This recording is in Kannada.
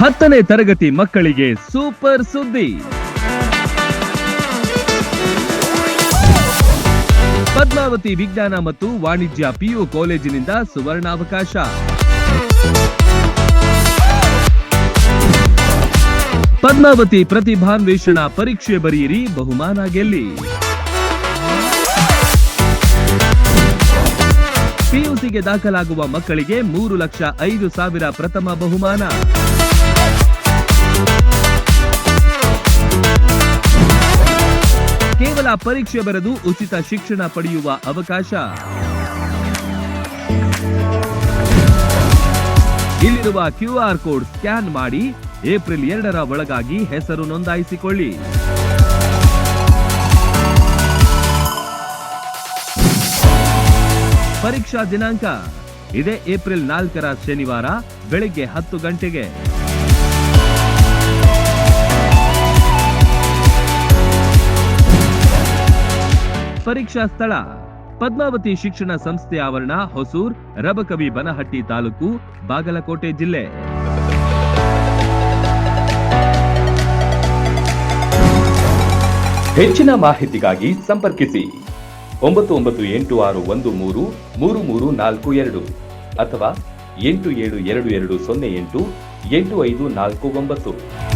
10ನೇ ತರಗತಿ ಮಕ್ಕಳಿಗೆ ಸೂಪರ್ ಸುದ್ದಿ. ಪದ್ಮಾವತಿ ವಿಜ್ಞಾನ ಮತ್ತು ವಾಣಿಜ್ಯ ಪಿಯು ಕಾಲೇಜಿನಿಂದ ಸುವರ್ಣಾವಕಾಶ. ಪದ್ಮಾವತಿ ಪ್ರತಿಭಾನ್ವೇಷಣ ಪರೀಕ್ಷೆ ಬರೆಯಿರಿ, ಬಹುಮಾನ ಗೆಲ್ಲಿ. ಪಿಯುಸಿಗೆ ದಾಖಲಾಗುವ ಮಕ್ಕಳಿಗೆ 3,05,000 ಪ್ರಥಮ ಬಹುಮಾನ. ಕೇವಲ ಪರೀಕ್ಷೆ ಬರೆದು ಉಚಿತ ಶಿಕ್ಷಣ ಪಡೆಯುವ ಅವಕಾಶ. ಇಲ್ಲಿರುವ QR ಕೋಡ್ ಸ್ಕ್ಯಾನ್ ಮಾಡಿ ಏಪ್ರಿಲ್ 2ರ ಒಳಗಾಗಿ ಹೆಸರು ನೋಂದಾಯಿಸಿಕೊಳ್ಳಿ. ಪರೀಕ್ಷಾ ದಿನಾಂಕ ಇದೇ ಏಪ್ರಿಲ್ 4ರ ಶನಿವಾರ ಬೆಳಿಗ್ಗೆ 10 ಗಂಟೆಗೆ. ಪರೀಕ್ಷಾ ಸ್ಥಳ ಪದ್ಮಾವತಿ ಶಿಕ್ಷಣ ಸಂಸ್ಥೆ ಆವರಣ, ಹೊಸೂರ್, ರಬಕವಿ ಬನಹಟ್ಟಿ ತಾಲೂಕು, ಬಾಗಲಕೋಟೆ ಜಿಲ್ಲೆ. ಹೆಚ್ಚಿನ ಮಾಹಿತಿಗಾಗಿ ಸಂಪರ್ಕಿಸಿ 9986133342 ಅಥವಾ 8722088549.